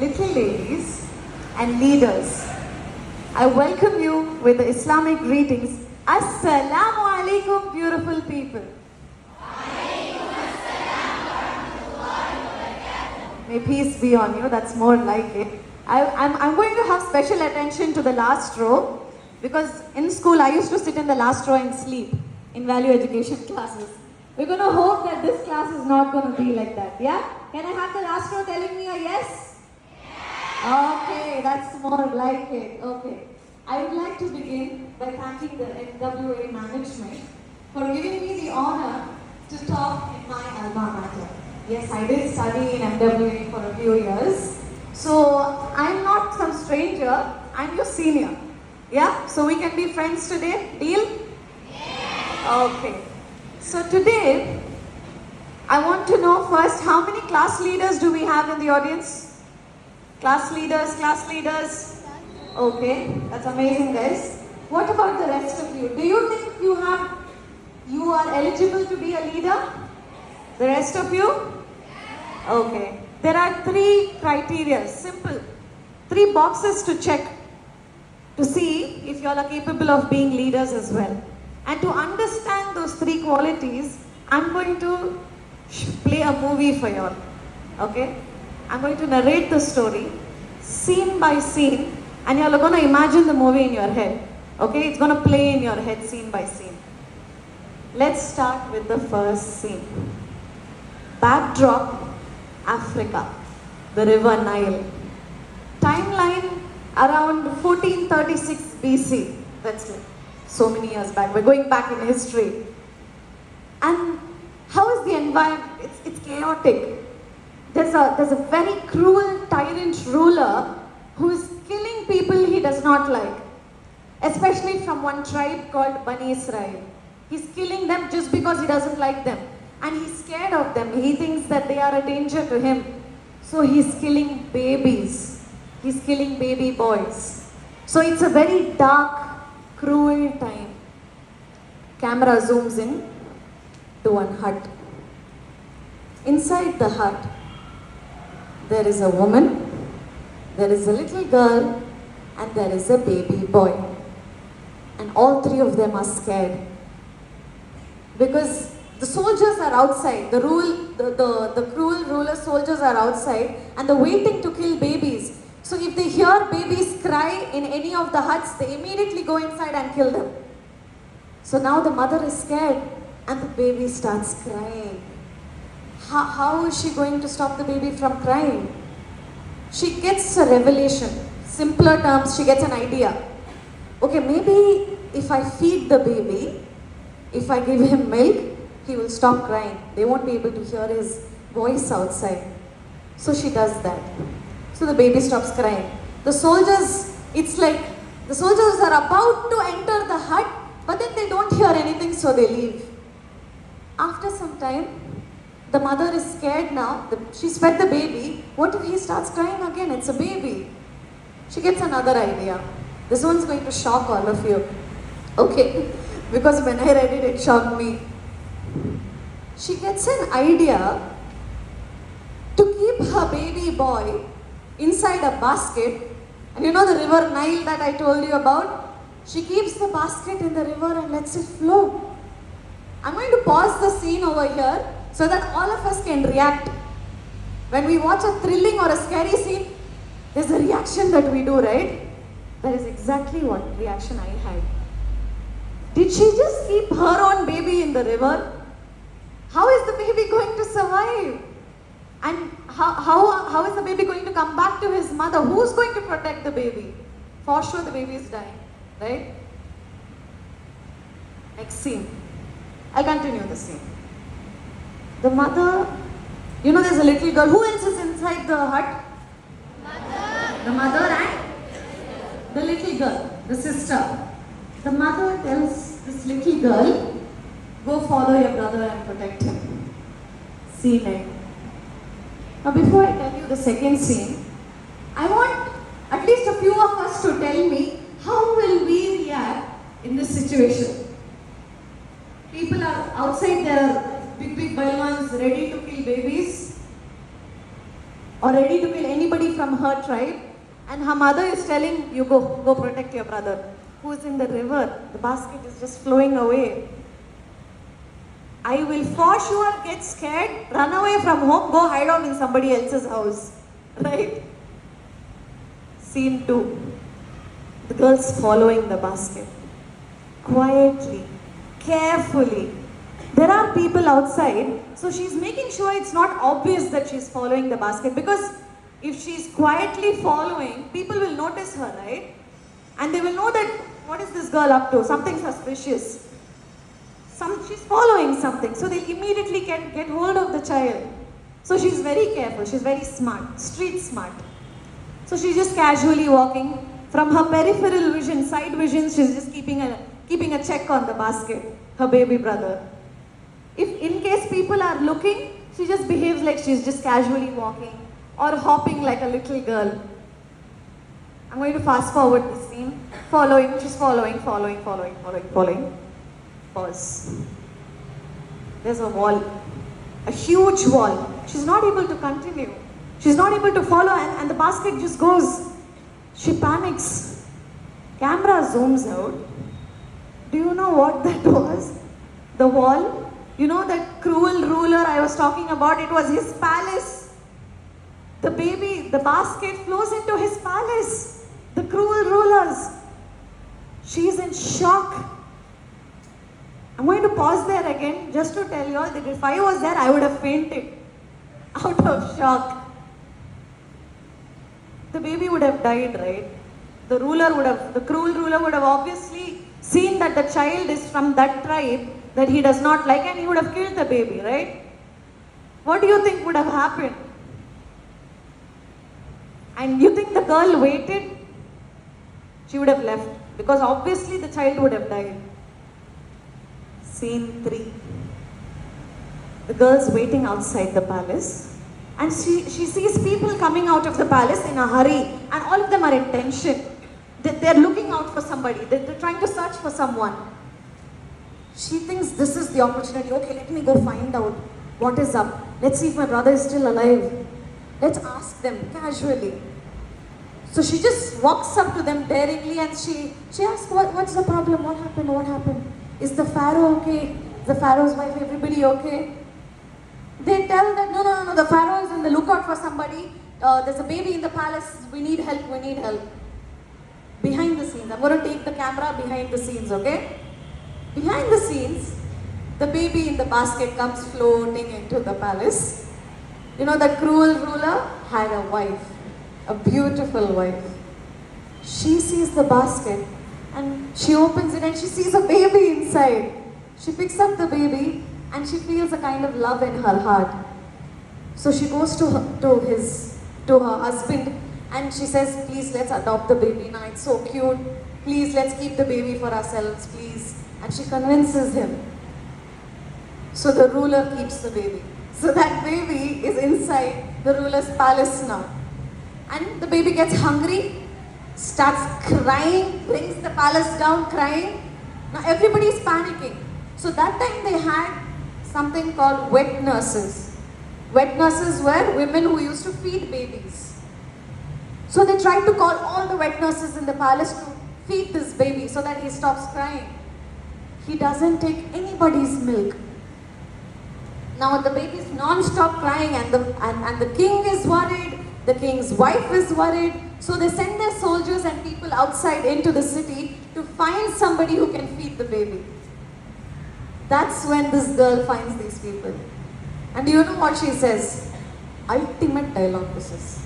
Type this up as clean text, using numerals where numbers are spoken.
little ladies and leaders. I welcome you with the Islamic greetings. Assalamu alaikum, beautiful people. May peace be on you, that's more like it. I'm going to have special attention to the last row because in school I used to sit in the last row and sleep in value education classes. We're going to hope that this class is not going to be like that, yeah? Can I have the last row telling me a yes? Okay, that's more like it. Okay. I would like to begin by thanking the NWA management for giving me the honor to talk in my alma mater. Yes, I did study in MWA for a few years. So I'm not some stranger, I'm your senior. Yeah? So we can be friends today? Deal? Okay. So today, I want to know first, how many class leaders do we have in the audience? Class leaders, class leaders. Okay, that's amazing, guys. What about the rest of you? Do you think you are eligible to be a leader? The rest of you? Okay. There are 3 criteria, simple. 3 boxes to check to see if you all are capable of being leaders as well. And to understand those 3 qualities, I'm going to play a movie for you all. Okay? I'm going to narrate the story, scene by scene, and you're going to imagine the movie in your head. Okay? It's going to play in your head scene by scene. Let's start with the first scene. Backdrop, Africa, the river Nile. Timeline around 1436 BC. That's it. So many years back. We're going back in history. And how is the environment? It's chaotic. There's a very cruel tyrant ruler who is killing people he does not like. Especially from one tribe called Bani Israel. He's killing them just because he doesn't like them. And he's scared of them. He thinks that they are a danger to him. So he's killing babies. He's killing baby boys. So it's a very dark, cruel time. Camera zooms in to one hut. Inside the hut, there is a woman, there is a little girl, and there is a baby boy. And all 3 of them are scared. Because the soldiers are outside, the cruel ruler soldiers are outside, and they're waiting to kill babies. So if they hear babies cry in any of the huts, they immediately go inside and kill them. So now the mother is scared and the baby starts crying. How is she going to stop the baby from crying? She gets a revelation. Simpler terms, she gets an idea. Okay, maybe if I feed the baby, if I give him milk, he will stop crying. They won't be able to hear his voice outside. So she does that. So the baby stops crying. The soldiers, it's like the soldiers are about to enter the hut, but then they don't hear anything, so they leave. After some time, the mother is scared now. She's fed the baby. What if he starts crying again? It's a baby. She gets another idea. This one's going to shock all of you. Okay, because when I read it, it shocked me. She gets an idea to keep her baby boy inside a basket. And you know the river Nile that I told you about? She keeps the basket in the river and lets it flow. I'm going to pause the scene over here so that all of us can react. When we watch a thrilling or a scary scene, there's a reaction that we do, right? That is exactly what reaction I had. Did she just keep her own baby in the river? How is the baby going to survive? And how is the baby going to come back to his mother? Who's going to protect the baby? For sure the baby is dying, right? Next scene. I'll continue the scene. The mother, you know there's a little girl. Who else is inside the hut? Mother. The mother and the little girl, the sister. The mother tells this little girl, go follow your brother and protect him. Scene end. Now before I tell you the second scene, I want at least a few of us to tell me how will we react in this situation. People are outside their big balloons ready to kill babies. or ready to kill anybody from her tribe. And her mother is telling, you go protect your brother, who is in the river. The basket is just flowing away. I will for sure get scared, run away from home, go hide out in somebody else's house. Right? Scene 2. The girl's following the basket. Quietly, carefully. There are people outside, so she's making sure it's not obvious that she's following the basket, because if she's quietly following, people will notice her, right? And they will know that, what is this girl up to? Something suspicious. She's following something, so they'll immediately get hold of the child. So she's very careful, she's very smart, street smart. So she's just casually walking. From her peripheral vision, side vision, she's just keeping a check on the basket, her baby brother. If in case people are looking, she just behaves like she's just casually walking or hopping like a little girl. I'm going to fast forward this scene. Following, she's following. Pause. There's a wall, a huge wall. She's not able to continue. She's not able to follow, and the basket just goes. She panics. Camera zooms out. Do you know what that was? The wall? You know that cruel ruler I was talking about? It was his palace. The basket flows into his palace. The cruel rulers. She's in shock. I'm going to pause there again just to tell you all that if I was there, I would have fainted out of shock. The baby would have died, right? The cruel ruler would have obviously seen that the child is from that tribe that he does not like, and he would have killed the baby, right? What do you think would have happened? And you think the girl waited? She would have left, because obviously the child would have died. Scene 3. The girl's waiting outside the palace, and she sees people coming out of the palace in a hurry, and all of them are in tension. They're looking out for somebody. They're trying to search for someone. She thinks this is the opportunity. Okay, let me go find out what is up. Let's see if my brother is still alive. Let's ask them casually. So she just walks up to them daringly, and she asks, what's the problem? What happened? Is the pharaoh okay? The pharaoh's wife, everybody okay? They tell that, no, the pharaoh is in the lookout for somebody. There's a baby in the palace. We need help. Behind the scenes. I'm going to take the camera behind the scenes, okay? Behind the scenes, the baby in the basket comes floating into the palace. You know, the cruel ruler had a wife, a beautiful wife. She sees the basket and she opens it and she sees a baby inside. She picks up the baby and she feels a kind of love in her heart. So she goes to her husband and she says, please, let's adopt the baby now. It's so cute. Please, let's keep the baby for ourselves, please. And she convinces him. So the ruler keeps the baby. So that baby is inside the ruler's palace now. And the baby gets hungry, starts crying, brings the palace down crying. Now everybody is panicking. So that time they had something called wet nurses. Wet nurses were women who used to feed babies. So they tried to call all the wet nurses in the palace to feed this baby so that he stops crying. He doesn't take anybody's milk. Now the baby is non-stop crying and the king is worried, the king's wife is worried. So they send their soldiers and people outside into the city to find somebody who can feed the baby. That's when this girl finds these people. And do you know what she says? Ultimate dialogue this is.